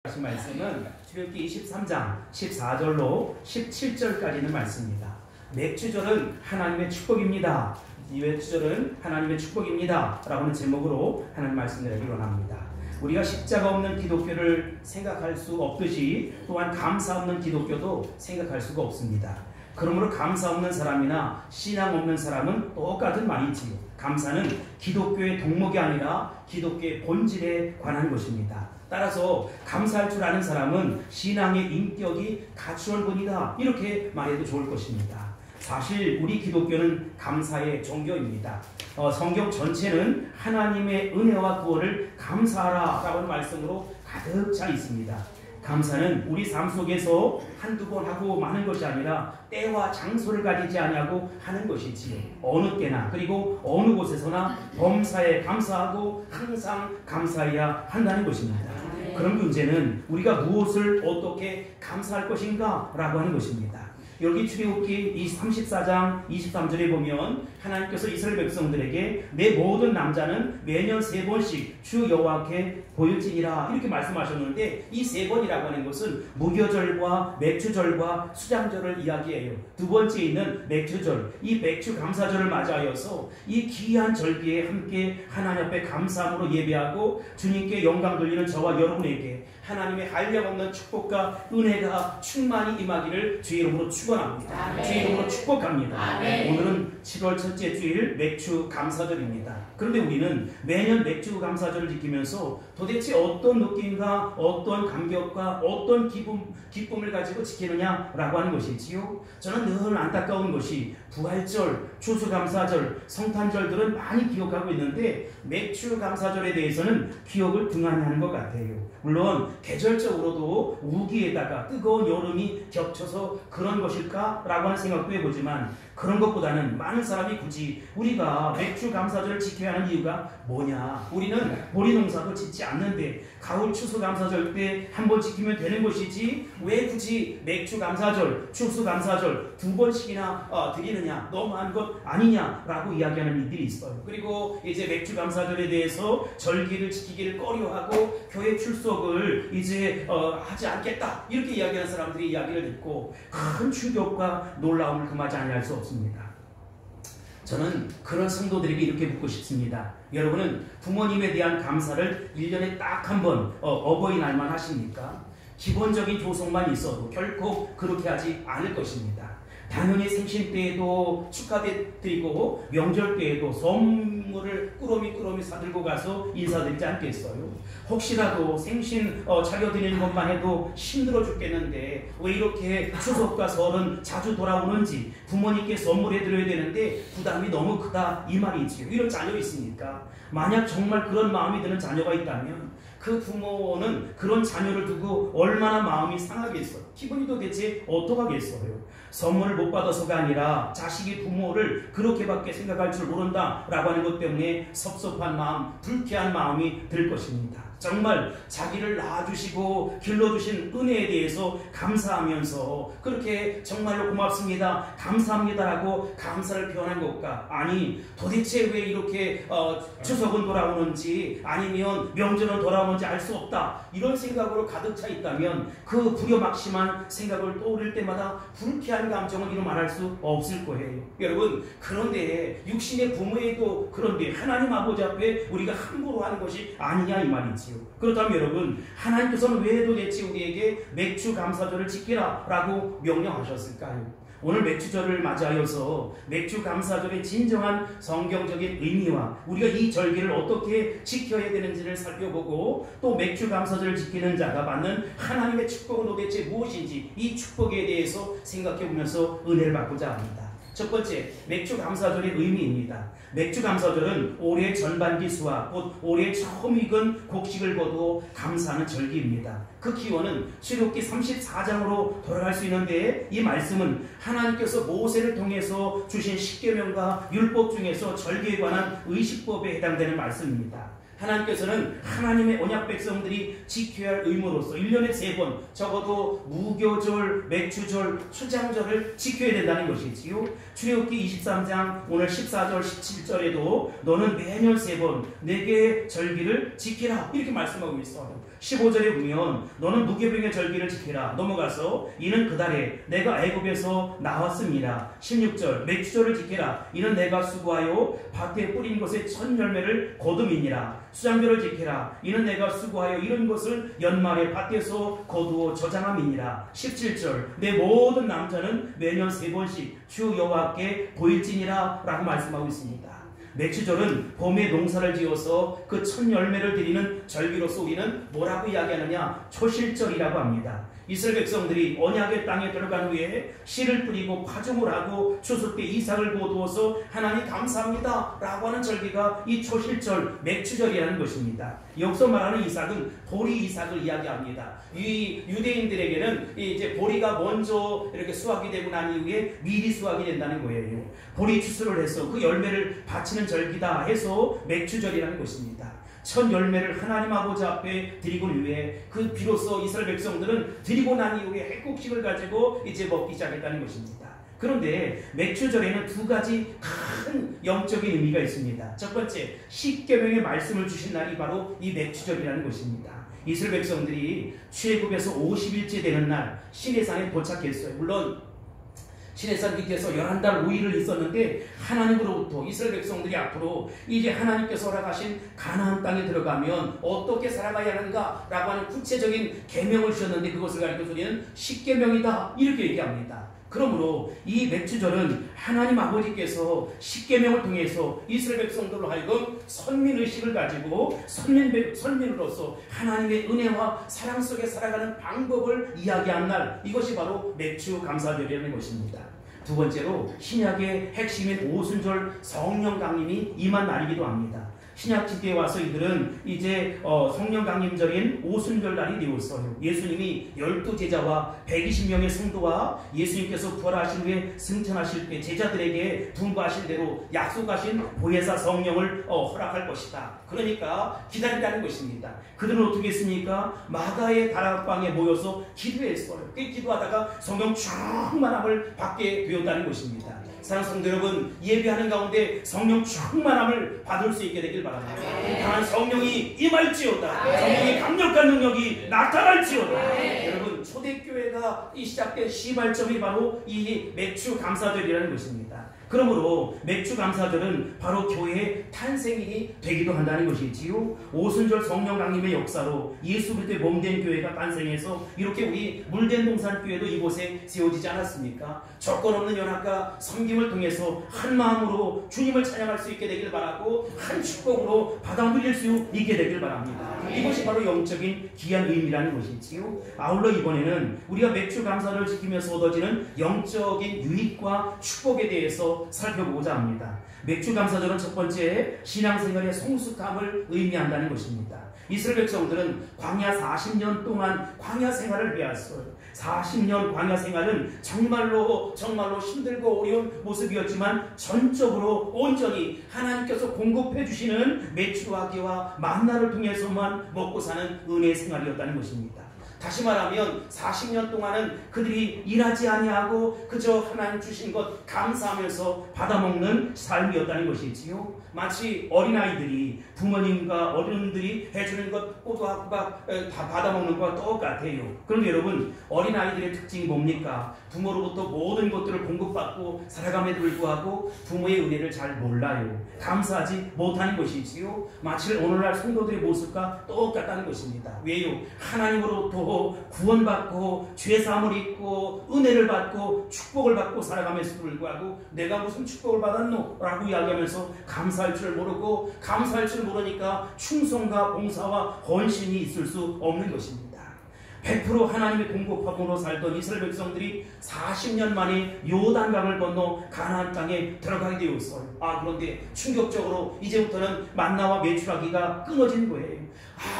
하신 말씀은 출애굽기 23장 14절로 17절까지 있는 말씀입니다. 맥주절은 하나님의 축복입니다. 이 맥주절은 하나님의 축복입니다 라고는 제목으로 하나님 말씀을 원합니다. 우리가 십자가 없는 기독교를 생각할 수 없듯이 또한 감사 없는 기독교도 생각할 수가 없습니다. 그러므로 감사 없는 사람이나 신앙 없는 사람은 똑같은 말이지요. 감사는 기독교의 덕목이 아니라 기독교의 본질에 관한 것입니다. 따라서 감사할 줄 아는 사람은 신앙의 인격이 갖추어진 분이다, 이렇게 말해도 좋을 것입니다. 사실 우리 기독교는 감사의 종교입니다. 성경 전체는 하나님의 은혜와 구원을 감사하라 라는 말씀으로 가득 차 있습니다. 감사는 우리 삶 속에서 한두 번 하고 마는 것이 아니라 때와 장소를 가리지 아니하고 하는 것이지요. 어느 때나 그리고 어느 곳에서나 범사에 감사하고 항상 감사해야 한다는 것입니다. 그런 문제는 우리가 무엇을 어떻게 감사할 것인가 라고 하는 것입니다. 여기 출애굽기 34장 23절에 보면 하나님께서 이스라엘 백성들에게 내 모든 남자는 매년 3번씩 주 여호와께 보일지니라 이렇게 말씀하셨는데, 이 3번이라고 하는 것은 무교절과 맥주절과 수장절을 이야기해요. 두 번째 있는 맥주절, 이 맥주 감사절을 맞이하여서 이 귀한 절기에 함께 하나님 앞에 감사함으로 예배하고 주님께 영광 돌리는 저와 여러분에게 하나님의 한량없는 축복과 은혜가 충만히 임하기를 주의 이름으로 축원합니다. 주의 이름으로 축복합니다. 아멘. 오늘은 7월 첫째 주일 맥주 감사절입니다. 그런데 우리는 매년 맥주 감사절을 지키면서 도대체 어떤 느낌과 어떤 감격과 어떤 기쁨을 가지고 지키느냐라고 하는 것이지요. 저는 늘 안타까운 것이 부활절, 추수감사절, 성탄절들은 많이 기억하고 있는데 맥주 감사절에 대해서는 기억을 등한히 하는 것 같아요. 물론 계절적으로도 우기에다가 뜨거운 여름이 겹쳐서 그런 것일까? 라고 하는 생각도 해보지만 그런 것보다는 많은 사람이 굳이 우리가 맥주 감사절을 지켜야 하는 이유가 뭐냐? 우리는 보리 농사도 짓지 않는데 가을 추수 감사절 때 한번 지키면 되는 것이지 왜 굳이 맥주 감사절, 추수 감사절 2번씩이나 드리느냐? 너무한 것 아니냐라고 이야기하는 이들이 있어요. 그리고 이제 맥주 감사절에 대해서 절기를 지키기를 꺼려하고 교회 출석을 이제 하지 않겠다 이렇게 이야기하는 사람들이 이야기를 듣고 큰 충격과 놀라움을 금하지 아니할 수 없습니다. 저는 그런 성도들에게 이렇게 묻고 싶습니다. 여러분은 부모님에 대한 감사를 1년에 딱 한 번 어버이날만 하십니까? 기본적인 조성만 있어도 결코 그렇게 하지 않을 것입니다. 당연히 생신 때에도 축하드리고 명절 때에도 선물을 꾸러미 사들고 가서 인사드리지 않겠어요? 혹시라도 생신 차려드리는 것만 해도 힘들어 죽겠는데 왜 이렇게 추석과 설은 자주 돌아오는지 부모님께 선물해드려야 되는데 부담이 너무 크다 이 말이지요. 이런 자녀 있습니까? 만약 정말 그런 마음이 드는 자녀가 있다면 그 부모는 그런 자녀를 두고 얼마나 마음이 상하겠어요. 기분이 도대체 어떡하겠어요. 선물을 못 받아서가 아니라 자식이 부모를 그렇게밖에 생각할 줄 모른다 라고 하는 것 때문에 섭섭한 마음, 불쾌한 마음이 들 것입니다. 정말 자기를 낳아주시고 길러주신 은혜에 대해서 감사하면서 그렇게 정말로 고맙습니다, 감사합니다라고 감사를 표현한 것과 아니 도대체 왜 이렇게 추석은 돌아오는지 아니면 명절은 돌아오는지 알 수 없다 이런 생각으로 가득 차 있다면 그 불효막심한 생각을 떠올릴 때마다 불쾌한 감정을 이루 말할 수 없을 거예요. 여러분, 그런데 육신의 부모에도 그런데 하나님 아버지 앞에 우리가 함부로 하는 것이 아니냐 이 말이지요. 그렇다면 여러분, 하나님께서는 왜 도대체 우리에게 맥주 감사절을 지키라 라고 명령하셨을까요? 오늘 맥주절을 맞이하여서 맥주 감사절의 진정한 성경적인 의미와 우리가 이 절기를 어떻게 지켜야 되는지를 살펴보고 또 맥주 감사절을 지키는 자가 받는 하나님의 축복은 도대체 무엇인지 이 축복에 대해서 생각해보면서 은혜를 받고자 합니다. 첫 번째, 맥주 감사절의 의미입니다. 맥주 감사절은 올해 전반기수와 곧 올해 처음 익은 곡식을 거두어 감사하는 절기입니다. 그 기원은 출애굽기 34장으로 돌아갈 수 있는데 이 말씀은 하나님께서 모세를 통해서 주신 십계명과 율법 중에서 절기에 관한 의식법에 해당되는 말씀입니다. 하나님께서는 하나님의 언약 백성들이 지켜야 할 의무로서 1년에 3번 적어도 무교절, 맥주절, 추장절을 지켜야 된다는 것이지요. 출애굽기 23장 오늘 14절 17절에도 너는 매년 3번 내게 절기를 지키라 이렇게 말씀하고 있어요. 15절에 보면 너는 무교병의 절기를 지키라. 넘어가서 이는 그달에 내가 애굽에서 나왔습니다. 16절 맥주절을 지키라. 이는 내가 수고하여 밭에 뿌린 것의 첫 열매를 거둠이니라. 수장절을 지키라. 이는 내가 수고하여 이런 것을 연말에 밭에서 거두어 저장함이니라. 17절 내 모든 남자는 매년 3번씩 주 여호와께 보일지니라 라고 말씀하고 있습니다. 맥주절은 봄에 농사를 지어서 그 첫 열매를 드리는 절기로서 우리는 뭐라고 이야기하느냐? 초실절이라고 합니다. 이스라엘 백성들이 언약의 땅에 들어간 후에 씨를 뿌리고 파종을 하고 추수 때 이삭을 거두어서 하나님 감사합니다 라고 하는 절기가 이 초실절 맥주절이라는 것입니다. 여기서 말하는 이삭은 보리 이삭을 이야기합니다. 이 유대인들에게는 이제 보리가 먼저 이렇게 수확이 되고 난 이후에 미리 수확이 된다는 거예요. 보리 추수를 해서 그 열매를 바치는 절기다 해서 맥주절이라는 것입니다. 첫 열매를 하나님 아버지 앞에 드리고 위해 그 비로소 이스라엘 백성들은 드리고 난 이후에 핵국식을 가지고 이제 먹기 시작했다는 것입니다. 그런데 맥주절에는 두 가지 큰 영적인 의미가 있습니다. 첫 번째, 십계명의 말씀을 주신 날이 바로 이 맥주절이라는 것입니다. 이스라엘 백성들이 출애굽에서 50일째 되는 날 시내산에 도착했어요. 물론 시내산 밑에서 11달 5일을 있었는데 하나님으로부터 이스라엘 백성들이 앞으로 이제 하나님께서 허락하신 가나안 땅에 들어가면 어떻게 살아가야 하는가 라고 하는 구체적인 계명을 주셨는데 그것을 가리켜서 우리는 십계명이다 이렇게 얘기합니다. 그러므로 이 맥주절은 하나님 아버지께서 십계명을 통해서 이스라엘 백성들로 하여금 선민의식을 가지고 선민으로서 하나님의 은혜와 사랑 속에 살아가는 방법을 이야기한 날, 이것이 바로 맥주 감사절이라는 것입니다. 두 번째로 신약의 핵심인 오순절 성령 강림이 임한 날이기도 합니다. 신약 시대에 와서 이들은 이제 성령 강림절인 오순절 날이 되었어요. 예수님이 12제자와 120명의 성도와 예수님께서 부활하신 후에 승천하실 때 제자들에게 분부하신 대로 약속하신 보혜사 성령을 허락할 것이다. 그러니까 기다리라는 것입니다. 그들은 어떻게 했습니까? 마가의 다락방에 모여서 기도했어요. 그 기도하다가 성령 충만함을 받게 되었다는 것입니다. 사랑하는 성도 여러분, 예배하는 가운데 성령 충만함을 받을 수 있게 되길 바랍니다. 강한 성령이 임할지어다. 성령의 강력한 능력이 나타날지어다. 여러분, 초대교회가 시작된 시발점이 바로 이 맥주 감사절이라는 것입니다. 그러므로 맥주 감사절은 바로 교회의 탄생일이 되기도 한다는 것이지요. 오순절 성령 강림의 역사로 예수 그리스도의 몸된 교회가 탄생해서 이렇게 우리 물된 동산 교회도 이곳에 세워지지 않았습니까? 조건 없는 연합과 섬김을 통해서 한 마음으로 주님을 찬양할 수 있게 되길 바라고 한 축복으로 받아 누릴 수 있게 되길 바랍니다. 이것이 바로 영적인 귀한 의미라는 것이지요. 아울러 이번에는 우리가 맥주 감사를 지키면서 얻어지는 영적인 유익과 축복에 대해서 살펴보고자 합니다. 맥주 감사절은 첫 번째 신앙생활의 성숙함을 의미한다는 것입니다. 이스라엘 백성들은 광야 40년 동안 광야 생활을 해왔어요. 40년 광야 생활은 정말로 힘들고 어려운 모습이었지만 전적으로 온전히 하나님께서 공급해 주시는 메추라기와 만나를 통해서만 먹고 사는 은혜의 생활이었다는 것입니다. 다시 말하면 40년 동안은 그들이 일하지 아니하고 그저 하나님 주신 것 감사하면서 받아먹는 삶이었다는 것이지요. 마치 어린아이들이 부모님과 어른들이 해주는 것 꼬박꼬박 다 받아먹는 것과 똑같아요. 그런데 여러분, 어린아이들의 특징이 뭡니까? 부모로부터 모든 것들을 공급받고 살아감에도 불구하고 부모의 은혜를 잘 몰라요. 감사하지 못하는 것이지요. 마치 오늘날 성도들의 모습과 똑같다는 것입니다. 왜요? 하나님으로부터 구원받고 죄사함을 입고 은혜를 받고 축복을 받고 살아가면서도 불구하고 내가 무슨 축복을 받았노? 라고 이야기하면서 감사할 줄 모르고 감사할 줄 모르니까 충성과 봉사와 헌신이 있을 수 없는 것입니다. 100% 하나님의 공급함으로 살던 이스라엘 백성들이 40년 만에 요단강을 건너 가나안 땅에 들어가게 되었어요. 그런데 충격적으로 이제부터는 만나와 메추라기가 끊어진 거예요.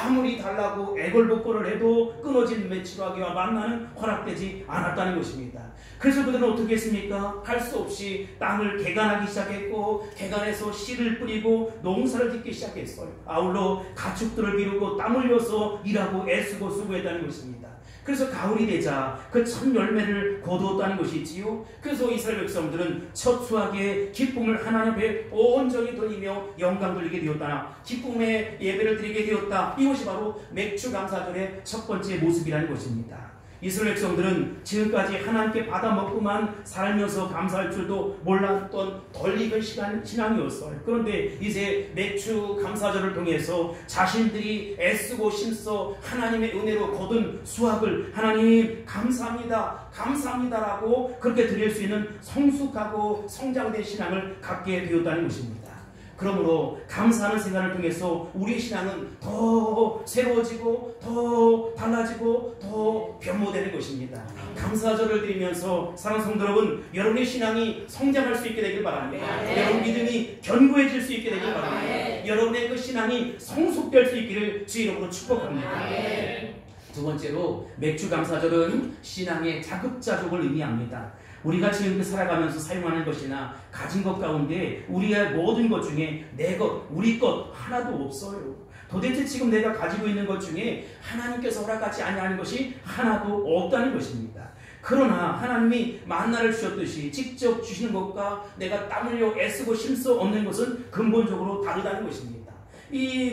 아무리 달라고 애걸복걸을 해도 끊어진 메추라기와 만나는 허락되지 않았다는 것입니다. 그래서 그들은 어떻게 했습니까? 할 수 없이 땅을 개간하기 시작했고 개간해서 씨를 뿌리고 농사를 짓기 시작했어요. 아울러 가축들을 기르고 땀 흘려서 일하고 애쓰고 수고했다는 것입니다. 그래서 가을이 되자 그 첫 열매를 거두었다는 것이지요. 그래서 이스라엘 백성들은 첫 수확의 기쁨을 하나님 앞에 온전히 돌리며 영광 돌리게 되었다. 기쁨의 예배를 드리게 되었다. 이것이 바로 맥주 감사절의 첫 번째 모습이라는 것입니다. 이스라엘 백성들은 지금까지 하나님께 받아먹고만 살면서 감사할 줄도 몰랐던 덜 익은 신앙이었어요. 그런데 이제 맥주 감사절을 통해서 자신들이 애쓰고 힘써 하나님의 은혜로 거둔 수확을 하나님 감사합니다, 감사합니다라고 그렇게 드릴 수 있는 성숙하고 성장된 신앙을 갖게 되었다는 것입니다. 그러므로 감사하는 생활을 통해서 우리의 신앙은 더 새로워지고 더 달라지고 더 변모되는 것입니다. 감사절을 드리면서 사랑하는 성도 여러분, 여러분의 신앙이 성장할 수 있게 되길 바랍니다. 여러분 믿음이 견고해질 수 있게 되길 바랍니다. 여러분의 그 신앙이 성숙될 수 있기를 주 이름으로 축복합니다. 두 번째로 맥주 감사절은 신앙의 자급자족을 의미합니다. 우리가 지금 살아가면서 사용하는 것이나 가진 것 가운데 우리의 모든 것 중에 내 것, 우리 것 하나도 없어요. 도대체 지금 내가 가지고 있는 것 중에 하나님께서 허락하지 아니하는 것이 하나도 없다는 것입니다. 그러나 하나님이 만나를 주셨듯이 직접 주시는 것과 내가 땀 흘려 애쓰고 힘써 얻는 것은 근본적으로 다르다는 것입니다.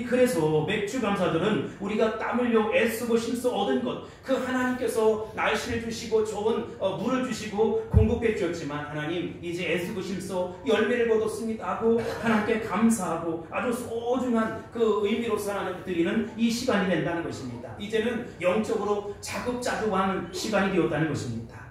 그래서 맥주 감사절은 우리가 땀 흘려 애쓰고 힘써 얻은 것, 그 하나님께서 날씨를 주시고 좋은 물을 주시고 공급해 주셨지만 하나님 이제 애쓰고 힘써 열매를 거뒀습니다 하고 하나님께 감사하고 아주 소중한 그 의미로 드리는 이 시간이 된다는 것입니다. 이제는 영적으로 자급자족하는 시간이 되었다는 것입니다.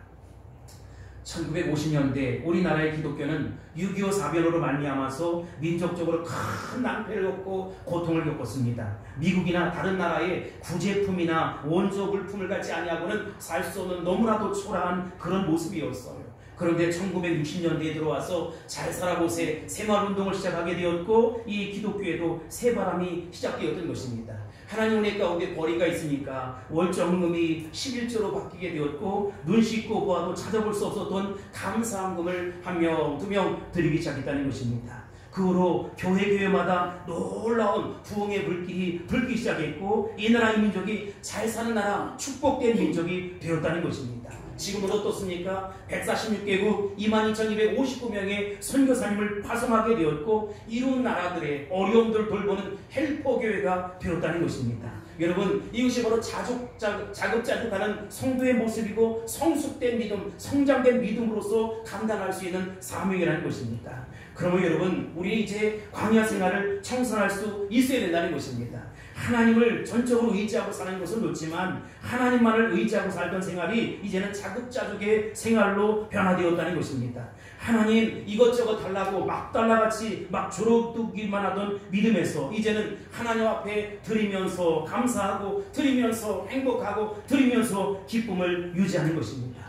1950년대 우리나라의 기독교는 6.25 사변으로 말미암아서 민족적으로 큰 낭패를 겪고 고통을 겪었습니다. 미국이나 다른 나라의 구제품이나 원조 물품을 갖지 아니하고는 살 수 없는 너무나도 초라한 그런 모습이었어요. 그런데 1960년대에 들어와서 잘 살아보세 새마을운동을 시작하게 되었고 이 기독교에도 새바람이 시작되었던 것입니다. 하나님 은혜 가운데 벌이가 있으니까 월정금이 11조로 바뀌게 되었고 눈 씻고 보아도 찾아볼 수 없었던 감사함금을 한 명, 두 명 드리기 시작했다는 것입니다. 그 후로 교회마다 놀라운 부흥의 불길이 불기 시작했고 이 나라 이 민족이 잘 사는 나라, 축복된 민족이 되었다는 것입니다. 지금은 어떻습니까? 146개국 22,259명의 선교사님을 파송하게 되었고 이룬 나라들의 어려움들을 돌보는 헬퍼교회가 되었다는 것입니다. 여러분 이것이 바로 자급자족하는 성도의 모습이고 성숙된 믿음, 성장된 믿음으로서 감당할 수 있는 사명이라는 것입니다. 그러면 여러분 우리 이제 광야 생활을 청산할 수 있어야 된다는 것입니다. 하나님을 전적으로 의지하고 사는 것은 좋지만 하나님만을 의지하고 살던 생활이 이제는 자급자족의 생활로 변화되었다는 것입니다. 하나님 이것저것 달라고 막 달라같이 막 조롱두기만 하던 믿음에서 이제는 하나님 앞에 드리면서 감사하고 드리면서 행복하고 드리면서 기쁨을 유지하는 것입니다.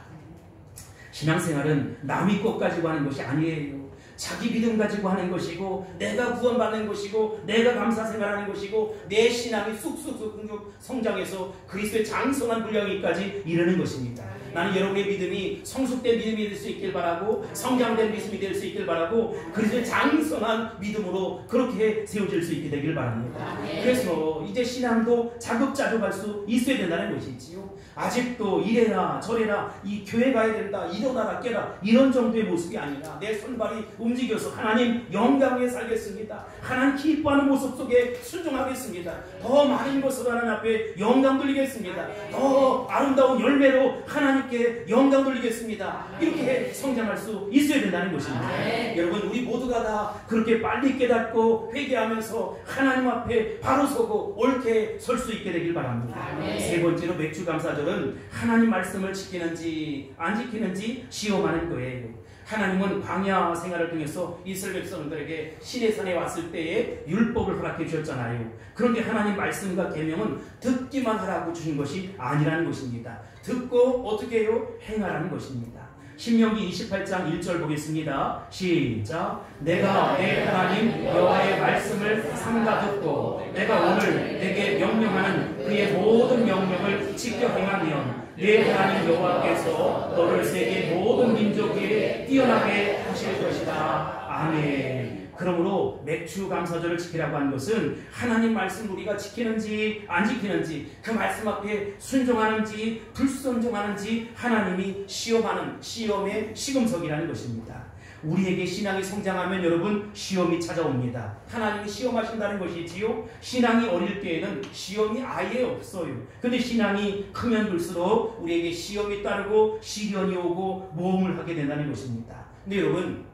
신앙생활은 남의 것 가지고 하는 것이 아니에요. 자기 믿음 가지고 하는 것이고 내가 구원받는 것이고 내가 감사생활하는 것이고 내 신앙이 쑥쑥 성장해서 그리스도의 장성한 분량이까지 이르는 것입니다. 나는 여러분의 믿음이 성숙된 믿음이 될 수 있길 바라고 성장된 믿음이 될 수 있길 바라고 그리스도의 장성한 믿음으로 그렇게 세워질 수 있게 되길 바랍니다. 그래서 이제 신앙도 자급자족할 수 있어야 된다는 것이지요. 아직도 이래라 저래라 이 교회 가야 된다 일어나라 깨라 이런 정도의 모습이 아니라 내 손발이 움직여서 하나님 영광 위에 살겠습니다. 하나님 기뻐하는 모습 속에 순종하겠습니다. 더 많은 것으로 하나님 앞에 영광 돌리겠습니다. 더 아름다운 열매로 하나님께 영광 돌리겠습니다. 이렇게 성장할 수 있어야 된다는 것입니다. 여러분 우리 모두가 다 그렇게 빨리 깨닫고 회개하면서 하나님 앞에 바로 서고 옳게 설 수 있게 되길 바랍니다. 세 번째로 맥주 감사절은 하나님 말씀을 지키는지 안 지키는지 시험하는 거예요. 하나님은 광야 생활을 통해서 이스라엘 백성들에게 시내산에 왔을 때에 율법을 허락해 주셨잖아요. 그런데 하나님 말씀과 계명은 듣기만 하라고 주신 것이 아니라는 것입니다. 듣고 어떻게 해요? 행하라는 것입니다. 신명기 28장 1절 보겠습니다. 시작. 내가 내 하나님 여호와의 말씀을 삼가 듣고 내가 오늘 내게 명령하는 그의 모든 명령을 지켜 행하면 내 하나님 여호와께서 너를 세계 모든 민족 위에 뛰어나게 하실 것이다. 아멘. 그러므로 맥주 감사절을 지키라고 한 것은 하나님 말씀 우리가 지키는지 안 지키는지, 그 말씀 앞에 순종하는지 불순종하는지 하나님이 시험하는 시험의 시금석이라는 것입니다. 우리에게 신앙이 성장하면 여러분 시험이 찾아옵니다. 하나님이 시험하신다는 것이지요. 신앙이 어릴 때에는 시험이 아예 없어요. 근데 신앙이 크면 클수록 우리에게 시험이 따르고 시련이 오고 모험을 하게 된다는 것입니다. 근데 여러분,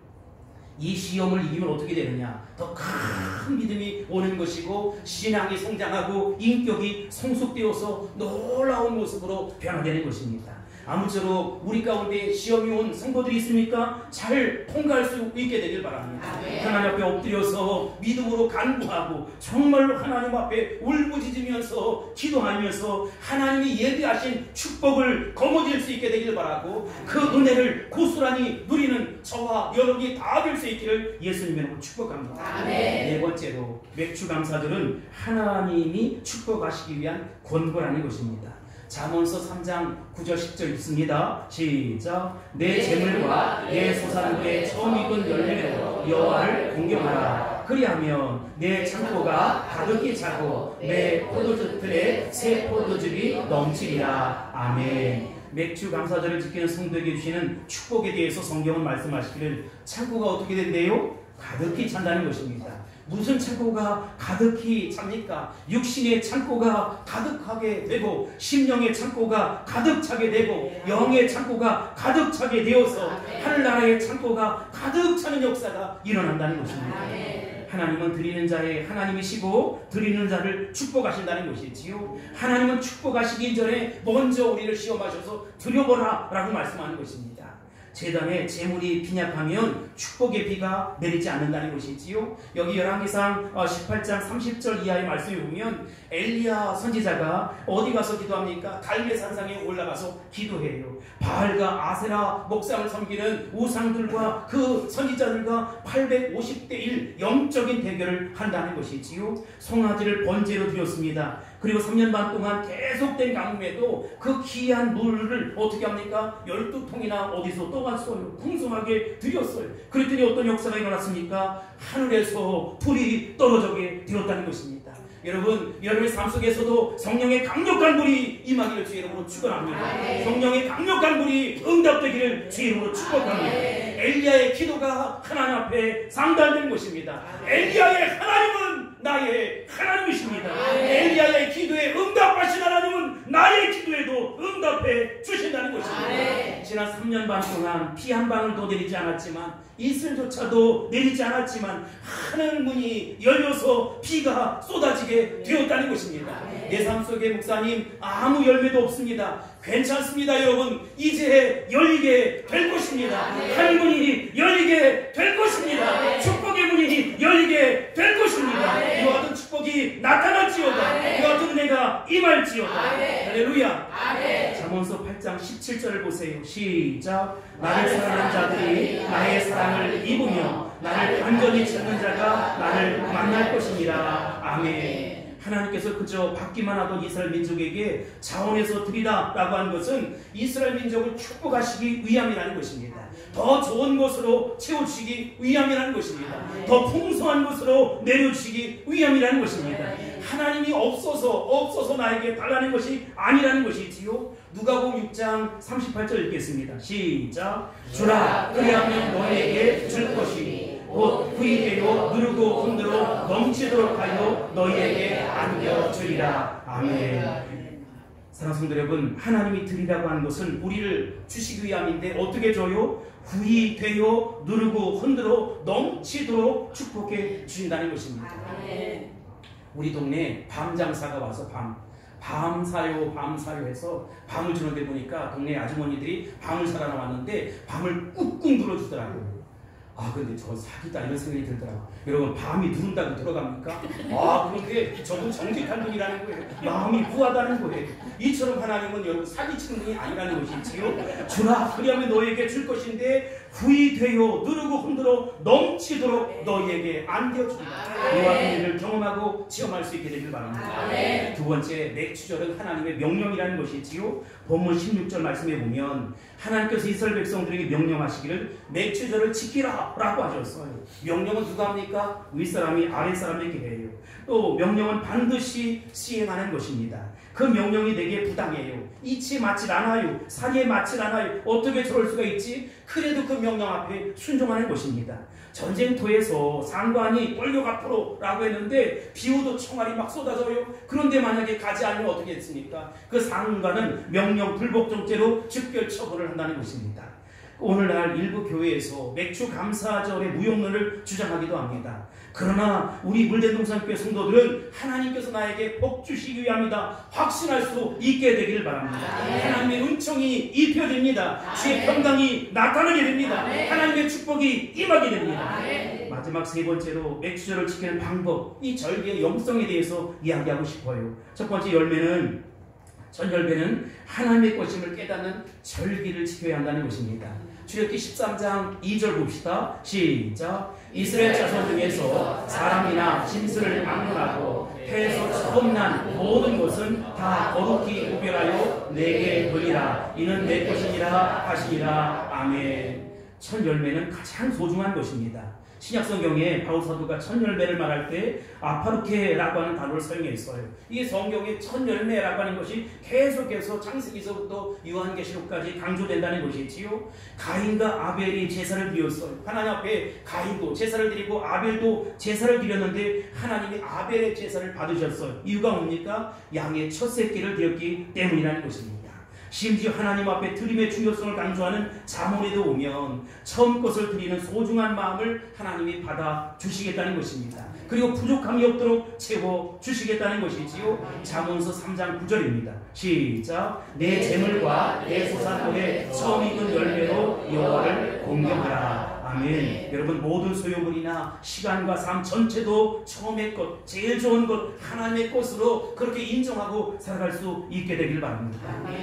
이 시험을 이기면 어떻게 되느냐? 더 큰 믿음이 오는 것이고 신앙이 성장하고 인격이 성숙되어서 놀라운 모습으로 변화되는 것입니다. 아무쪼록 우리 가운데 시험이 온 성도들이 있습니까? 잘 통과할 수 있게 되길 바랍니다. 하나님 앞에 엎드려서 믿음으로 간구하고 정말로 하나님 앞에 울부짖으면서 기도하면서 하나님이 예비하신 축복을 거머쥘 수 있게 되길 바라고, 그 은혜를 고스란히 누리는 저와 여러분이 다 될 수 있기를 예수님의 이름으로 축복합니다. 네 번째로 맥주 감사절은 하나님이 축복하시기 위한 권고라는 것입니다. 잠언서 3장 9절 10절 있습니다. 시작. 내 재물과 내 소산물의 처음 익은 열매로 여호와를 공경하라. 그리하면 내 창고가 가득히 차고 내 포도주틀에 새 포도즙이 넘치리라. 아멘. 맥주 감사절을 지키는 성도에게 주시는 축복에 대해서 성경은 말씀하시기를 창고가 어떻게 된대요? 가득히 찬다는 것입니다. 무슨 창고가 가득히 찹니까? 육신의 창고가 가득하게 되고 심령의 창고가 가득 차게 되고 영의 창고가 가득 차게 되어서 하늘나라의 창고가 가득 차는 역사가 일어난다는 것입니다. 하나님은 드리는 자의 하나님이시고 드리는 자를 축복하신다는 것이지요. 하나님은 축복하시기 전에 먼저 우리를 시험하셔서 드려보라 라고 말씀하는 것입니다. 제단에 재물이 빈약하면 축복의 비가 내리지 않는다는 것이지요. 여기 열왕기상 18장 30절 이하의 말씀에 보면 엘리야 선지자가 어디 가서 기도합니까? 갈멜산상에 올라가서 기도해요. 바알과 아세라 목상을 섬기는 우상들과 그 선지자들과 850대 1 영적인 대결을 한다는 것이지요. 송아지를 번제로 드렸습니다. 그리고 3년 반 동안 계속된 가뭄에도 그 귀한 물을 어떻게 합니까? 12통이나 어디서 떠갔어요. 풍성하게 드렸어요. 그랬더니 어떤 역사가 일어났습니까? 하늘에서 불이 떨어지게 되었다는 것입니다. 여러분, 여러분의 삶 속에서도 성령의 강력한 불이 임하기를 주의 이름으로 축원합니다. 성령의 강력한 불이 응답되기를 주의 이름으로 축복합니다. 엘리야의 기도가 하나님 앞에 상달된 것입니다. 엘리야의 하나님은 나의 하나님이십니다. 엘리야의 기도에 응답하신 하나님은 나의 기도에도 응답해 주신다는 것입니다. 지난 3년 반 동안 피 한 방울 도 내리지 않았지만, 이슬조차도 내리지 않았지만 하늘 문이 열려서 비가 쏟아지게 되었다는 것입니다. 내 삶 속에 목사님 아무 열매도 없습니다. 괜찮습니다. 여러분, 이제 열리게 될 것입니다. 하늘 문이 열리게 될 것입니다. 축복의 문이 열리게 될 것입니다. 이와 같은 축복이 나타날지어다. 이와 같은 은혜가 임할지어다. 할렐루야. 잠언서 8장 17절을 보세요. 시작. 나를 사랑하는 자들이 나의 사랑을 입으며 나를 간절히 찾는 자가 나를 만날 것이니라. 아멘. 하나님께서 그저 받기만 하던 이스라엘 민족에게 자원해서 드리라 라고 하는 것은 이스라엘 민족을 축복하시기 위함이라는 것입니다. 더 좋은 것으로 채워주시기 위함이라는 것입니다. 더 풍성한 것으로 내려주시기 위함이라는 것입니다. 하나님이 없어서 나에게 달라는 것이 아니라는 것이지요. 누가복음 6장 38절 읽겠습니다. 시작. 주라, 그리하면 너희에게 줄 것이니 곧 후이되어 누르고 흔들어 넘치도록 하여 너희에게 안겨주리라. 아멘. 사랑하는 성도 여러분, 하나님이 드리라고 하는 것은 우리를 주시기 위함인데 어떻게 줘요? 후이되어 누르고 흔들어 넘치도록 축복해 주신다는 것입니다. 우리 동네에 밤 장사가 와서 밤 사요 해서 밤을 주는데 보니까 동네 아주머니들이 밤을 사러 나왔는데 밤을 꾹꾹 눌러주더라고요. 근데 저 사기다 이런 생각이 들더라고요. 여러분, 밤이 누른다고 들어갑니까? 그런데 저도 정직한 분이라는 거예요. 마음이 부하다는 거예요. 이처럼 하나님은 여러분 사기치는 분이 아니라는 것이지요. 주라, 그리하면 너에게 줄 것인데 후이되어 누르고 흔들어 넘치도록 너희에게 안겨주리라. 이와 같은 일을 경험하고 체험할 수 있게 되길 바랍니다. 두 번째, 맥추절은 하나님의 명령이라는 것이지요. 본문 16절 말씀에 보면 하나님께서 이스라엘 백성들에게 명령하시기를 맥추절을 지키라 라고 하셨어요. 명령은 누가 합니까? 윗사람이 아랫사람에게 해요. 또 명령은 반드시 시행하는 것입니다. 그 명령이 내게 부당해요. 이치에 맞질 않아요. 사리에 맞질 않아요. 어떻게 저럴 수가 있지? 그래도 그 명령 앞에 순종하는 것입니다. 전쟁터에서 상관이 권력 앞으로 라고 했는데 비오도 총알이 막 쏟아져요. 그런데 만약에 가지 않으면 어떻게 했습니까? 그 상관은 명령 불복종죄로 즉결 처벌을 한다는 것입니다. 오늘날 일부 교회에서 맥주 감사절의 무용론을 주장하기도 합니다. 그러나 우리 물대동산교회 성도들은 하나님께서 나에게 복 주시기 위함이다 확신할 수 있게 되기를 바랍니다. 하나님의 은총이 입혀집니다. 주의 평강이 나타나게 됩니다. 하나님의 축복이 임하게 됩니다. 마지막 세 번째로 맥주절을 지키는 방법, 이 절기의 영성에 대해서 이야기하고 싶어요. 첫 번째 전열배는 하나님의 것임을 깨닫는 절기를 지켜야 한다는 것입니다. 출애굽기 13장 2절 봅시다. 시작. 이스라엘 자손 중에서 사람이나 짐승을 막론하고 태에서 처음 난 모든 것은 다 거룩히 구별하여 내게 돌리라. 이는 내 것이니라 하시니라. 아멘. 첫 열매는 가장 소중한 것입니다. 신약성경에 바울사도가 첫 열매를 말할 때 아파르케라고 하는 단어를 사용했어요. 이게 성경의 첫 열매라고 하는 것이 계속해서 창세기서부터 요한계시록까지 강조된다는 것이지요. 가인과 아벨이 제사를 드렸어요. 하나님 앞에 가인도 제사를 드리고 아벨도 제사를 드렸는데 하나님이 아벨의 제사를 받으셨어요. 이유가 뭡니까? 양의 첫 새끼를 드렸기 때문이라는 것입니다. 심지어 하나님 앞에 드림의 중요성을 강조하는 잠언에도 보면 처음 것을 드리는 소중한 마음을 하나님이 받아 주시겠다는 것입니다. 그리고 부족함이 없도록 채워 주시겠다는 것이지요. 잠언서 3장 9절입니다. 시작. 내 재물과 내 소산물의 처음 익은 열매로 여호와를 공경하라. 아멘. 여러분, 모든 소유물이나 시간과 삶 전체도 처음의 것, 제일 좋은 것, 하나님의 것으로 그렇게 인정하고 살아갈 수 있게 되길 바랍니다.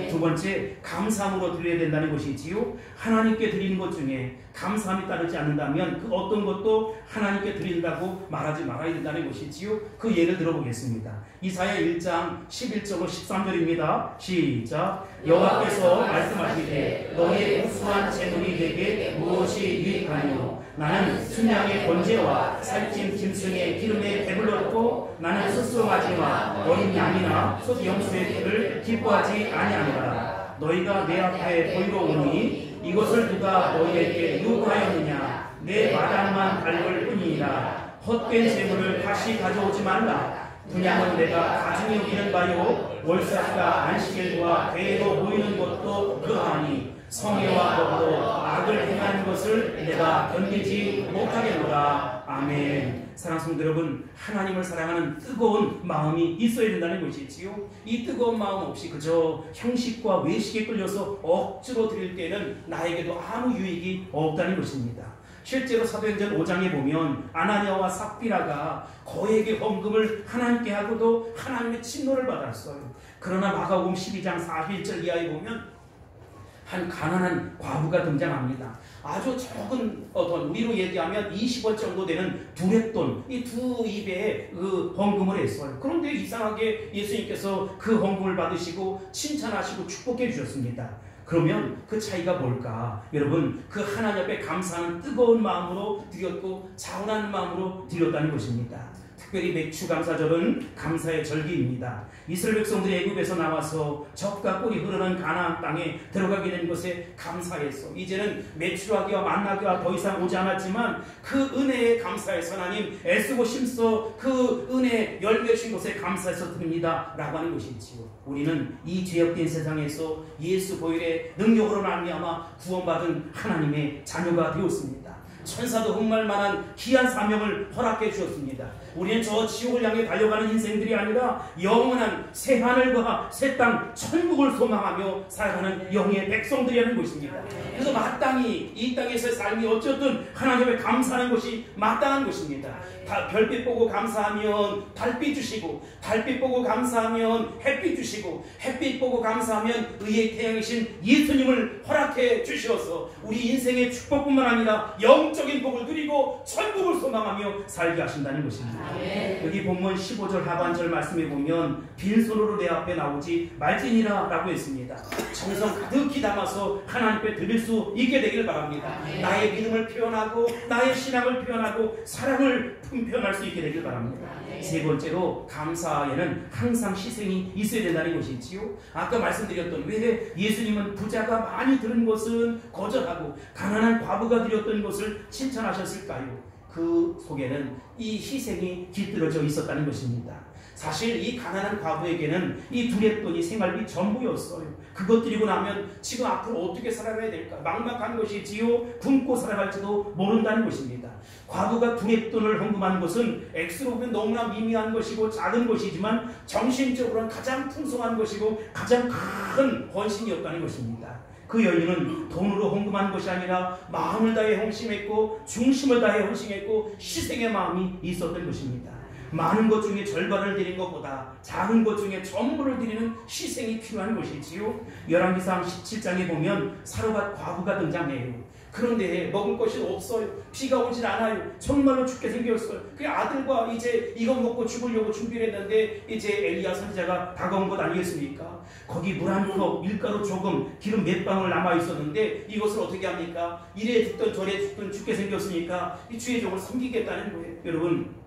두 번째, 감사함으로 드려야 된다는 것이지요. 하나님께 드리는 것 중에 감사함이 따르지 않는다면 그 어떤 것도 하나님께 드린다고 말하지 말아야 된다는 것이지요. 그 예를 들어보겠습니다. 이사야 1장 11절로 13절입니다. 시작. 여호와께서 말씀하시되 너희의 우수한 재물이 내게 무엇이 유익하뇨? 나는 순양의 번제와 살찐 짐승의 기름에 배불렀고 나는 스스로하지마 어린 양이나 소영수의 피를 기뻐하지 아니하노라. 너희가 내 앞에 보이러 오니 이것을 누가 너희에게 요구하였느냐? 내 마당만 밟을 뿐이니라. 헛된 재물을 다시 가져오지 말라. 분양은 내가 가중히 여기는 바요 월삭과 안식일과 대회로 모이는 것도 그러하니 성애와 법도 악을 행하는 것을 내가 견디지 못하겠노라. 아멘. 사랑하는 성도 여러분, 하나님을 사랑하는 뜨거운 마음이 있어야 된다는 것이지요. 이 뜨거운 마음 없이 그저 형식과 외식에 끌려서 억지로 드릴 때는 나에게도 아무 유익이 없다는 것입니다. 실제로 사도행전 5장에 보면 아나니아와 삽비라가 거액의 헌금을 하나님께 하고도 하나님의 진노를 받았어요. 그러나 마가복음 12장 41절 이하에 보면 한 가난한 과부가 등장합니다. 아주 적은 우리로 얘기하면 20원 정도 되는 두렙돈, 이 두 입에 그 헌금을 했어요. 그런데 이상하게 예수님께서 그 헌금을 받으시고 칭찬하시고 축복해 주셨습니다. 그러면 그 차이가 뭘까? 여러분, 그 하나님 앞에 감사하는 뜨거운 마음으로 드렸고 자원하는 마음으로 드렸다는 것입니다. 특별히 맥추감사절은 감사의 절기입니다. 이스라엘 백성들이 애굽에서 나와서 젖과 꿀이 흐르는 가나안 땅에 들어가게 된 것에 감사해서 이제는 메추라기와 만나기와 더 이상 오지 않았지만 그 은혜에 감사해서 하나님 애쓰고 힘써 그 은혜 열매 주신 것에 감사해서 드립니다 라고 하는 것이지요. 우리는 이 죄악된 세상에서 예수 보혈의 능력으로 말미암아 구원받은 하나님의 자녀가 되었습니다. 천사도 흠말 만한 귀한 사명을 허락해 주셨습니다. 우리는 저 지옥을 향해 달려가는 인생들이 아니라 영원한 새 하늘과 새 땅 천국을 소망하며 살아가는 영의 백성들이라는 것입니다. 그래서 마땅히 이 땅에서의 삶이 어쨌든 하나님께 감사하는 것이 마땅한 것입니다. 별빛 보고 감사하면 달빛 주시고, 달빛 보고 감사하면 햇빛 주시고, 햇빛 보고 감사하면 의의 태양이신 예수님을 허락해 주셔서 우리 인생의 축복뿐만 아니라 영적인 복을 누리고 천국을 소망하며 살게 하신다는 것입니다. 여기 본문 15절 하반절 말씀에 보면 빈손으로 내 앞에 나오지 말지니라 라고 했습니다. 정성 가득히 담아서 하나님께 드릴 수 있게 되길 바랍니다. 나의 믿음을 표현하고 나의 신앙을 표현하고 사랑을 표현할 수 있게 되길 바랍니다. 세 번째로 감사에는 항상 희생이 있어야 된다는 것이지요. 아까 말씀드렸던 왜 예수님은 부자가 많이 들은 것은 거절하고 가난한 과부가 드렸던 것을 칭찬하셨을까요? 그 속에는 이 희생이 깃들어져 있었다는 것입니다. 사실 이 가난한 과부에게는 이 두랩돈이 생활비 전부였어요. 그것 드리고 나면 지금 앞으로 어떻게 살아가야 될까? 막막한 것이지요. 굶고 살아갈지도 모른다는 것입니다. 과부가 두랩돈을 헌금한 것은 액수로 보면 너무나 미미한 것이고 작은 것이지만 정신적으로는 가장 풍성한 것이고 가장 큰 헌신이었다는 것입니다. 그 여인은 돈으로 헌금한 것이 아니라 마음을 다해 헌신했고 중심을 다해 헌신했고 희생의 마음이 있었던 것입니다. 많은 것 중에 절반을 드린 것보다 작은 것 중에 전부를 드리는 희생이 필요한 것이지요. 열왕기상 17장에 보면 사로밭 과부가 등장해요. 그런데 먹을 것이 없어요. 비가 오질 않아요. 정말로 죽게 생겼어요. 그 아들과 이제 이것 먹고 죽으려고 준비를 했는데 이제 엘리야 선지자가 다가온 것 아니겠습니까? 거기 물 한 컵, 밀가루 조금, 기름 몇 방울 남아 있었는데 이것을 어떻게 합니까? 이래 죽든 저래 죽든 죽게 생겼으니까 이 주의 종을 섬기겠다는 거예요. 여러분,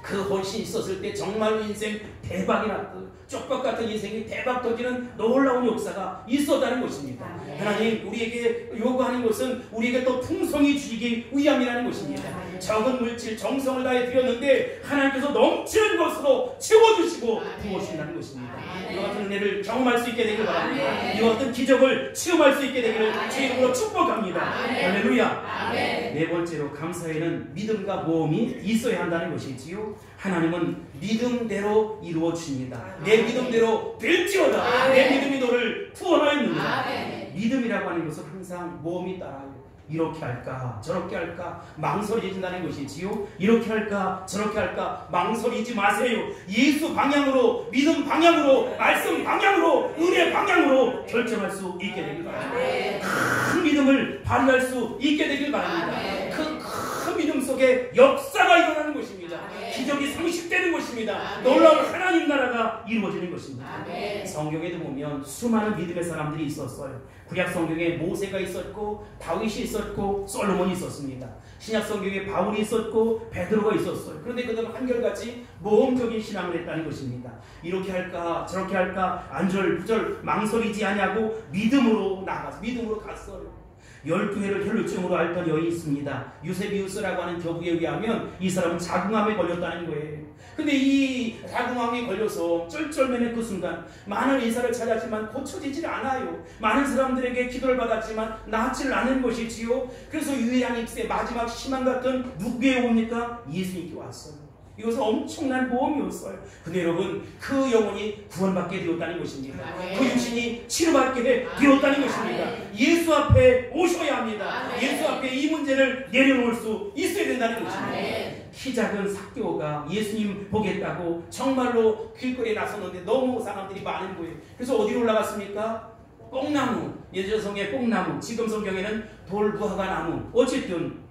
그 헌신이 있었을 때 정말 인생 대박이 났고 쪽박 같은 인생이 대박 터지는 놀라운 역사가 있었다는 것입니다. 하나님 우리에게 요구하는 것은 우리에게 또 풍성히 주시기 위함이라는 것입니다. 적은 물질 정성을 다해 드렸는데 하나님께서 넘치는 것으로 채워주시고 부어주신다는 것입니다. 이와 같은 은혜를 경험할 수 있게 되길 바랍니다. 이와 같은 기적을 체험할 수 있게 되기를 주의 이름으로 축복합니다. 할렐루야. 네 번째로 감사에는 믿음과 모험이 있어야 한다는 것이지요. 하나님은 믿음대로 이루어 주십니다. 내 믿음대로 될지어다. 내 믿음이 너를 구원하였느니라. 믿음이라고 하는 것은 항상 모험이 따라요. 이렇게 할까 저렇게 할까 망설여진다는 것이지요. 이렇게 할까 저렇게 할까 망설이지 마세요. 예수 방향으로, 믿음 방향으로, 말씀 방향으로, 은혜 방향으로 결정할 수 있게 되길 바랍니다. 큰 믿음을 발휘할 수 있게 되길 바랍니다. 큰 믿음 속에 역사가 일어나는 것입니다. 기적이 상식되는 것입니다. 놀라운 하나님 나라가 이루어지는 것입니다. 성경에도 보면 수많은 믿음의 사람들이 있었어요. 구약 성경에 모세가 있었고 다윗이 있었고 솔로몬이 있었습니다. 신약 성경에 바울이 있었고 베드로가 있었어요. 그런데 그들은 한결같이 모험적인 신앙을 했다는 것입니다. 이렇게 할까 저렇게 할까 안절부절 망설이지 아니하고 믿음으로 나가서 믿음으로 갔어요. 12회를 혈루증으로 앓던 여인이 있습니다. 유세비우스라고 하는 교부에 의하면 이 사람은 자궁암에 걸렸다는 거예요. 근데 이 자궁암에 걸려서 쩔쩔매는 그 순간 많은 의사를 찾았지만 고쳐지질 않아요. 많은 사람들에게 기도를 받았지만 낫지를 않는 것이지요. 그래서 유일한 입세 마지막 희망 같은 누구에게 옵니까? 예수님께 왔어요. 이것은 엄청난 모험이었어요. 근데 여러분 그 영혼이 구원받게 되었다는 것입니다. 그 육신이 치료받게 되었다는 것입니다. 예수 앞에 오셔야 합니다. 예수 앞에 이 문제를 내려놓을 수 있어야 된다는 것입니다. 키 작은 삭개오가 예수님 보겠다고 정말로 길거리에 나섰는데 너무 사람들이 많은 거예요. 그래서 어디로 올라갔습니까? 뽕나무, 예전성의 뽕나무, 지금 성경에는 돌무화과 나무, 어쨌든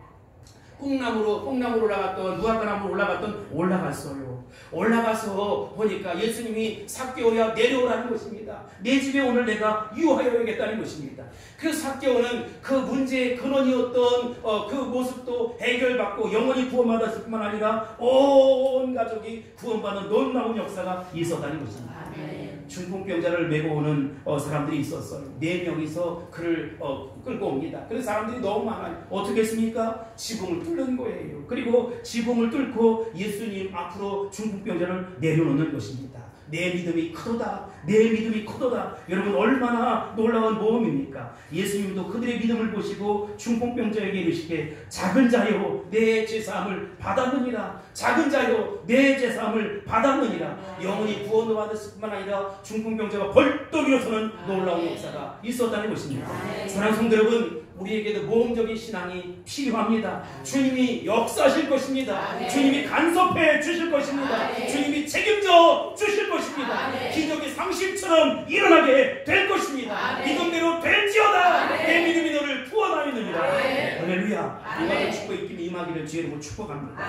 뽕나무로 올라갔던 무화과나무로 올라갔어요. 올라가서 보니까 예수님이 삭개오야 내려오라는 것입니다. 내 집에 오늘 내가 유하여야겠다는 것입니다. 그 삭개오는 그 문제의 근원이었던 그 모습도 해결받고 영원히 구원받았을 뿐만 아니라 온 가족이 구원받는 놀라운 역사가 있었다는 것입니다. 중풍병자를 메고 오는 사람들이 있었어요. 4명이서 그를 끌고 옵니다. 그래서 사람들이 너무 많아요. 어떻게 했습니까? 지붕을 뚫는 거예요. 그리고 지붕을 뚫고 예수님 앞으로 중풍병자를 내려놓는 것입니다. 내 믿음이 크도다, 내 믿음이 크도다. 여러분 얼마나 놀라운 모험입니까? 예수님도 그들의 믿음을 보시고 중풍병자에게 이르시되 작은 자여 내 죄사함을 받았느니라. 작은 자여 내 죄사함을 받았느니라. 영원히 구원을 받았을 뿐만 아니라 중풍병자가 벌떡 일어서는 놀라운 역사가 있었다는 것입니다. 사랑하는 성도 여러분, 우리에게도 모험적인 신앙이 필요합니다. 주님이 역사하실 것입니다. 주님이 간섭해 주실 것입니다. 주님이 책임져 주실 것입니다. 기적이 상실처럼 일어나게 될 것입니다. 믿음대로 될지어다. 내 믿음이 너를 구원하였느니라. 할렐루야. 이만한 축복 있기를 임하기를 주의 이름으로 축복합니다.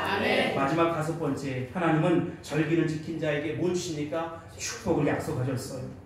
마지막 5번째, 하나님은 절기를 지킨 자에게 뭘 주십니까? 축복을 약속하셨어요.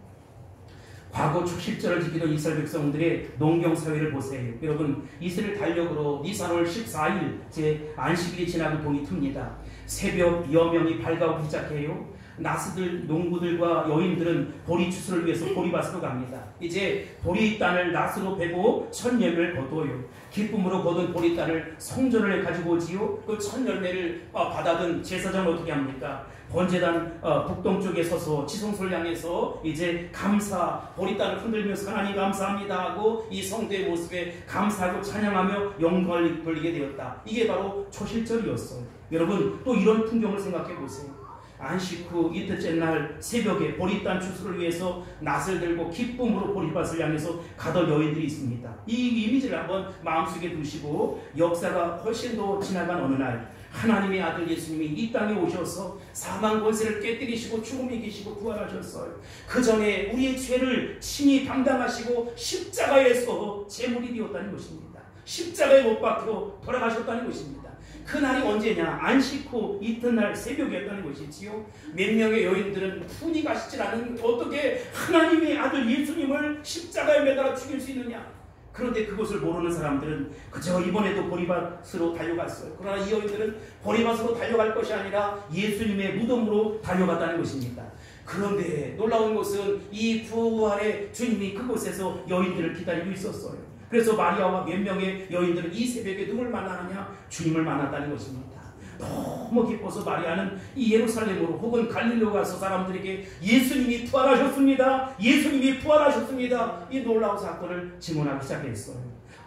과거 초실절을 지키던 이스라엘 백성들의 농경사회를 보세요. 여러분, 이스라엘 달력으로 니산월 14일 제 안식일이 지나고 돈이 틉니다. 새벽 여명이 밝아오기 시작해요. 나스들, 농부들과 여인들은 보리 추수를 위해서 보리밭으로 갑니다. 이제 보리 땅을 낫으로 베고 첫 열매를 거두어요. 기쁨으로 거둔 보리 땅을 성전을 가지고 오지요. 그 첫 열매를 받아든 제사장은 어떻게 합니까? 번제단 북동쪽에 서서 지성소를 향해서 이제 감사, 보리 땅을 흔들면서 하나님 감사합니다 하고 이 성도의 모습에 감사하고 찬양하며 영광을 돌리게 되었다. 이게 바로 초실절이었어요. 여러분, 또 이런 풍경을 생각해 보세요. 안식 후 이틀째 날 새벽에 보리땅 추수를 위해서 낫을 들고 기쁨으로 보리밭을 향해서 가던 여인들이 있습니다. 이 이미지를 한번 마음속에 두시고 역사가 훨씬 더 지나간 어느 날 하나님의 아들 예수님이 이 땅에 오셔서 사망 권세를 깨뜨리시고 죽음을 이기시고 부활하셨어요. 그 전에 우리의 죄를 친히 담당하시고 십자가에서 제물이 되었다는 것입니다. 십자가에 못 박혀 돌아가셨다는 것입니다. 그날이 언제냐? 안식 후 이튿날 새벽이었다는 것이지요. 몇 명의 여인들은 분이 가시질 않은 어떻게 하나님의 아들 예수님을 십자가에 매달아 죽일 수 있느냐? 그런데 그것을 모르는 사람들은 그저 이번에도 보리밭으로 달려갔어요. 그러나 이 여인들은 보리밭으로 달려갈 것이 아니라 예수님의 무덤으로 달려갔다는 것입니다. 그런데 놀라운 것은 이 부활의 주님이 그곳에서 여인들을 기다리고 있었어요. 그래서 마리아와 몇 명의 여인들은 이 새벽에 누굴 만나느냐? 주님을 만났다는 것입니다. 너무 기뻐서 마리아는 이 예루살렘으로 혹은 갈릴리로 가서 사람들에게 예수님이 부활하셨습니다. 예수님이 부활하셨습니다. 이 놀라운 사건을 증언하기 시작했어요.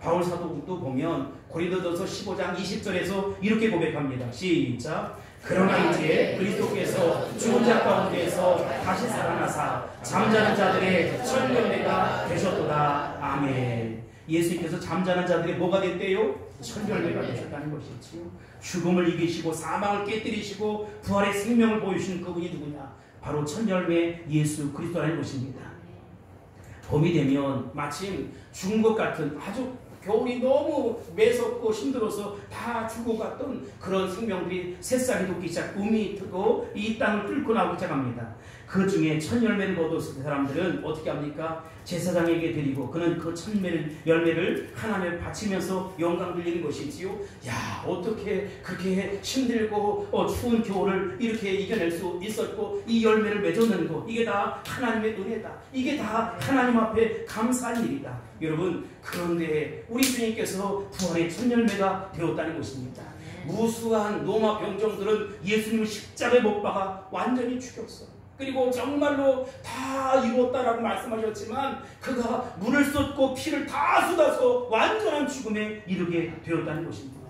바울 사도도 보면 고린도전서 15장 20절에서 이렇게 고백합니다. 시작. 그러나 이제 그리스도께서 죽은 자 가운데에서 다시 살아나사 잠자는 자들의 첫 열매가 되셨도다. 아멘. 예수님께서 잠자는 자들이 뭐가 됐대요? 첫 열매가 되셨다는 것이지요. 죽음을 이기시고 사망을 깨뜨리시고 부활의 생명을 보여주신 그분이 누구냐? 바로 첫 열매 예수 그리스도라는 것입니다. 봄이 되면 마침 죽은 것 같은 아주 겨울이 너무 매섭고 힘들어서 다 죽어갔던 그런 생명들이 새싹이 돋기 시작, 움이 트고 이 땅을 뚫고 나오기 시작합니다. 그 중에 첫 열매를 거뒀을 때 사람들은 어떻게 합니까? 제사장에게 드리고 그는 그 첫 열매를 하나님에 바치면서 영광 돌리는 것이지요. 야, 어떻게 그렇게 힘들고 추운 겨울을 이렇게 이겨낼 수 있었고 이 열매를 맺어낸 거, 이게 다 하나님의 은혜다. 이게 다 하나님 앞에 감사할 일이다. 여러분, 그런데 우리 주님께서 부활의 첫 열매가 되었다는 것입니다. 무수한 로마 병정들은 예수님을 십자가에 못 박아 완전히 죽였어요. 그리고 정말로 다 이루었다라고 말씀하셨지만 그가 물을 쏟고 피를 다 쏟아서 완전한 죽음에 이르게 되었다는 것입니다.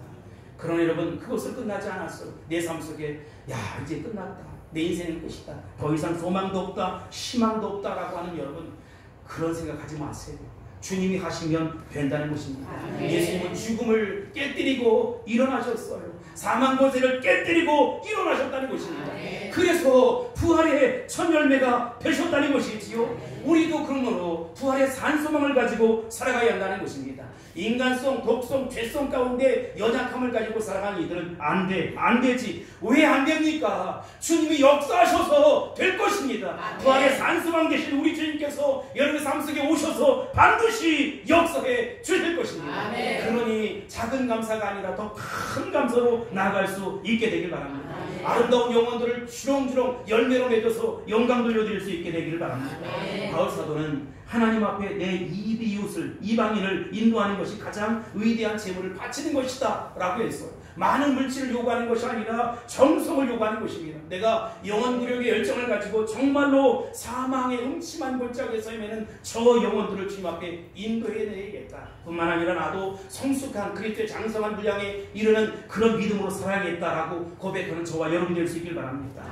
그러나 여러분, 그것은 끝나지 않았어요. 내 삶 속에 야, 이제 끝났다. 내 인생은 끝이다. 더 이상 소망도 없다. 희망도 없다라고 하는 여러분, 그런 생각하지 마세요. 주님이 하시면 된다는 것입니다. 예수님은 죽음을 깨뜨리고 일어나셨어요. 사망 권세를 깨뜨리고 일어나셨다는 것입니다. 그래서 부활의 첫 열매가 되셨다는 것이지요. 우리도 그러므로 부활의 산소망을 가지고 살아가야 한다는 것입니다. 인간성, 독성, 죄성 가운데 연약함을 가지고 살아가는 이들은 안 되지. 왜 안 됩니까? 주님이 역사하셔서 될 것입니다. 부활의 산소망 되신 우리 주님께서 여러분의 삶 속에 오셔서 반드시 역사해 주실 것입니다. 그러니 작은 감사가 아니라 더 큰 감사로 나아갈 수 있게 되길 바랍니다. 아름다운 영혼들을 주렁주렁 열매로 맺어서 영광 돌려드릴 수 있게 되기를 바랍니다. 바울 사도는 하나님 앞에 내 이웃을, 이방인을 인도하는 것이 가장 위대한 제물을 바치는 것이다 라고 했어요. 많은 물질을 요구하는 것이 아니라 정성을 요구하는 것입니다. 내가 영혼 구력의 열정을 가지고 정말로 사망의 음침한 골짜기에 서 있는 저 영혼들을 주님 앞에 인도해내야겠다. 뿐만 아니라 나도 성숙한 그리스도의 장성한 분량에 이르는 그런 믿음으로 살아야겠다라고 고백하는 저와 여러분이 될 수 있길 바랍니다.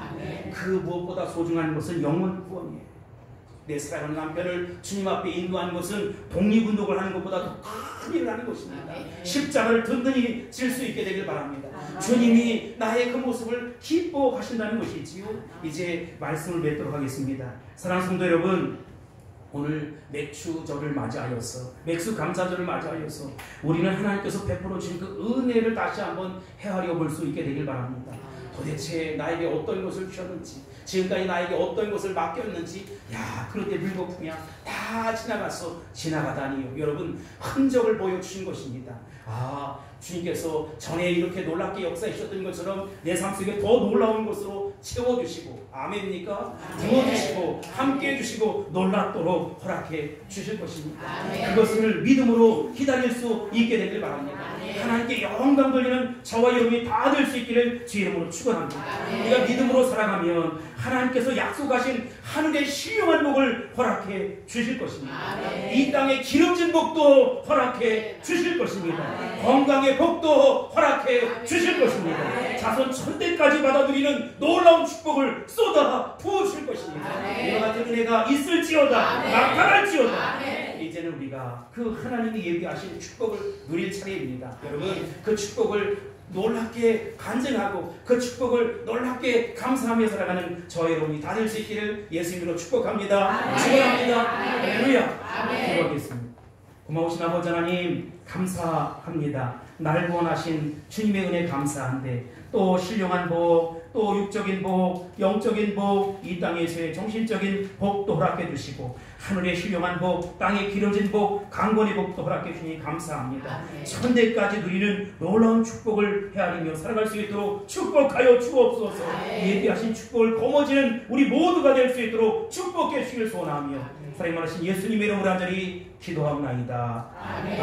그 무엇보다 소중한 것은 영혼 구원이에요. 내 사랑하는 남편을 주님 앞에 인도하는 것은 독립운동을 하는 것보다 더 큰 일을 하는 것입니다. 십자가를 든든히 질 수 있게 되길 바랍니다. 주님이 나의 그 모습을 기뻐하신다는 것이지요. 이제 말씀을 맺도록 하겠습니다. 사랑하는 성도 여러분, 오늘 맥주절을 맞이하여서, 맥수감사절을 맞이하여서 우리는 하나님께서 베풀어 주신 그 은혜를 다시 한번 헤아려 볼 수 있게 되길 바랍니다. 도대체 나에게 어떤 것을 주셨는지, 지금까지 나에게 어떤 것을 맡겼는지, 그런데 물고 그냥 다 지나가다니요. 여러분, 흔적을 보여주신 것입니다. 주님께서 전에 이렇게 놀랍게 역사해 주셨던 것처럼 내 삶 속에 더 놀라운 것으로 채워주시고, 아멘입니까? 부어주시고 함께 해주시고 놀랍도록 허락해 주실 것입니다. 그것을 믿음으로 기다릴 수 있게 되길 바랍니다. 하나님께 영광 돌리는 저와 여러분이 다 될 수 있기를 주 이름으로 축원합니다. 우리가 믿음으로 살아가면 하나님께서 약속하신 하늘의 신령한 복을 허락해 주실 것입니다. 이 땅의 기름진 복도 허락해 주실 것입니다. 건강의 복도 허락해 주실 것입니다. 자손 천대까지 받아들이는 놀라운 축복을 쏟아 부어주실 것입니다. 이와 같은 은혜가 있을지어다, 나타날지어다. 이제는 우리가 그 하나님이 예비하신 축복을 누릴 차례입니다. 여러분, 그 축복을 놀랍게 간증하고 그 축복을 놀랍게 감사하며 살아가는 저 여러분이 다 될 수 있기를 예수님으로 축복합니다. 축원합니다. 할렐루야. 기도하겠습니다. 고마우신 아버지 하나님, 감사합니다. 나를 구원하신 주님의 은혜 감사한데, 또 신령한 복, 또 육적인 복, 영적인 복, 이 땅에서의 정신적인 복도 허락해 주시고, 하늘의 신령한 복, 땅의 기름진 복, 강권의 복도 허락해 주시니 감사합니다. 천대까지 누리는 놀라운 축복을 헤아리며 살아갈 수 있도록 축복하여 주옵소서. 예비하신 축복을 거머쥐는 우리 모두가 될 수 있도록 축복해 주시길 소원하며, 사랑하신 예수님의 이름으로 간절히 기도하옵나이다. 아멘.